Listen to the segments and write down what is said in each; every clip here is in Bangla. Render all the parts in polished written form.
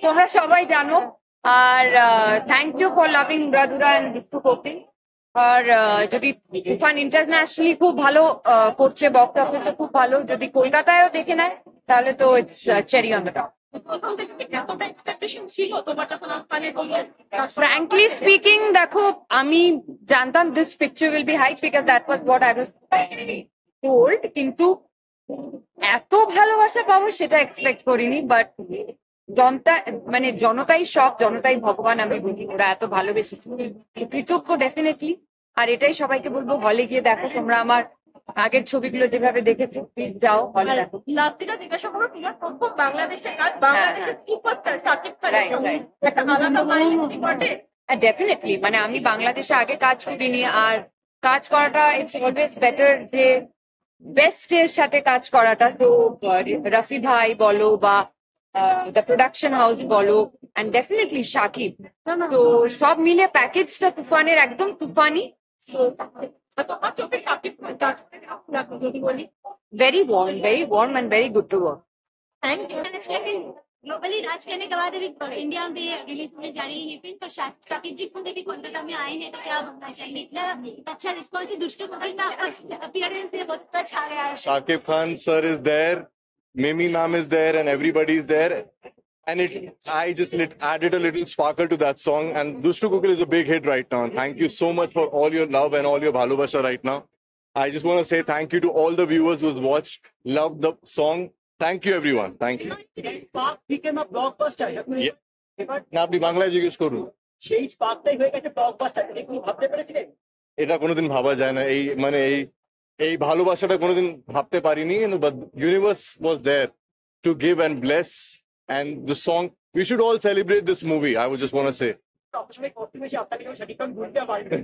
তোমরা সবাই জানো। আর thank you for loving Uradura and Dushtu Kokil. আর যদি তুফান ইন্টারন্যাশনালি খুব ভালো করছে, বক্স অফিসে খুব ভালো, যদি কলকাতায়ও দেখে নেয় তাহলে তো it's cherry on the top. Frankly speaking, দেখো আমি জানতাম this picture will be hype because that was what I was told, কিন্তু এত ভালোবাসা পাবো সেটা এক্সপেক্ট করিনি। বাট জনতাই সব, জনতাই ভগবান আমি বলি, ওরা এত ভালোবেসেছে, কৃতজ্ঞ ডেফিনেটলি। আর এটাই সবাইকে বলবো, হলে গিয়ে দেখো। তোমরা আমার আগের ছবিগুলো যেভাবে দেখেছো, প্লিজ যাও হলে দেখো। লাস্টটা জিজ্ঞাসা করো, তোমার প্রথম বাংলাদেশে কাজ, বাংলাদেশের সুপারস্টার শাকিব খানের সঙ্গে একটা আলাদা মাইলেজ বটে। ডেফিনেটলি, মানে আমি বাংলাদেশে আগে কাজ করিনি, আর কাজ করাটা ইটস অলওয়েজ বেটার যে বেস্ট এর সাথে কাজ করাটা। তো রফি ভাই বলো বা দ্য প্রোডাকশন হাউস বলো, অ্যান্ড ডেফিনেটলি শাকিব, তো সব মিলে প্যাকেজটা তুফানের একদম তুফানি। very warm and very good to work. Globally राज करने के बाद अभी इंडिया में रिलीज होने जा रही है ये फिल्म, तो शाकिब जी खुद भी कोलकाता में आए हैं, तो क्या बोलना चाहेंगे? इतना अच्छा रिस्पॉन्स है, दुष्टों को में आपका अपीयरेंस है बहुत अच्छा गया है। Shakib Khan sir is there, Mimi ma'am is there, and everybody is there. And I just added a little sparkle to that song. And Dushtu Kukil is a big hit right now. And thank you so much for all your love and all your bhalubasha right now. I just want to say thank you to all the viewers who's watched, loved the song. Thank you everyone. Thank you. Spark became a blockbuster. না আপনি বাংলায় জিজ্ঞেস করুন। সেই স্পার্কটাই হয়ে গেছে ব্লকবাস্টার। এটা কি ভাবতে পেরেছিলেন? এটা কোনোদিন ভাবা যায় না, এই ভালোবাসাটা কোনোদিন ভাবতে পারিনি। But universe was there to give and bless, and the song, we should all celebrate this movie. I would just want to say. আসলে কষ্ট বেশি আপনাকে যেমন শাকিব খান ভুলতে পারবেন।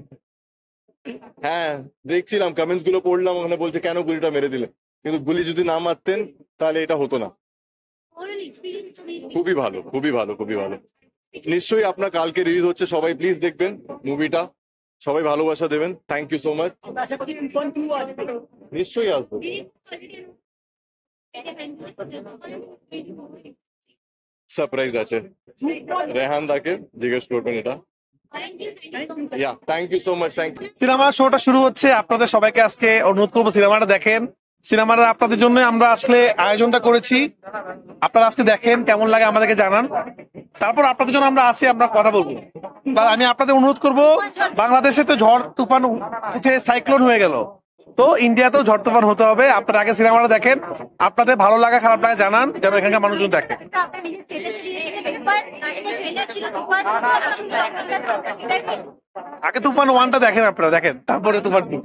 হ্যাঁ, দেখছিলাম কমেন্টস গুলো পড়লাম, ওখানে বলছে কেন গুলিটা মেরে দিলে, কিন্তু গুলি যদি না মারতেন তাহলে এটা হতো না। খুবই ভালো, খুবই ভালো, খুবই ভালো। নিশ্চয়ই আপনার কালকে রিলিজ হচ্ছে, সবাই প্লিজ দেখবেন মুভিটা, সবাই ভালোবাসা দেবেন। Thank you so much. আমরা আশা করি তুফান 2 আসবে। নিশ্চয়ই আসবো। সারপ্রাইজ আছে, রেহান দাকে জিজ্ঞেস করবেন এটা। Yeah, thank you so much, thank you. Cinema শোটা শুরু হচ্ছে, আপনাদের সবাইকে আজকে অনুরোধ করবো সিনেমাটা দেখেন। সিনেমাটা আপনাদের জন্য আমরা আসলে আয়োজনটা করেছি, আপনারা আজকে দেখেন, কেমন লাগে আমাদেরকে জানান, তারপর আপনাদের জন্য আমরা আসি, আমরা কথা বলবো। আমি আপনাদের অনুরোধ করবো, বাংলাদেশে তো ঝড় তুফান উঠে সাইক্লোন হয়ে গেল, তো ইন্ডিয়াতেও ঝড় তুফান হতে হবে। আপনারা আগে সিনেমাটা দেখেন, আপনাদের ভালো লাগা খারাপ লাগা জানান, যেন এখানকার মানুষজন দেখে। আগে তুফান 1টা দেখেন, আপনারা দেখেন, তারপরে তুফান 2।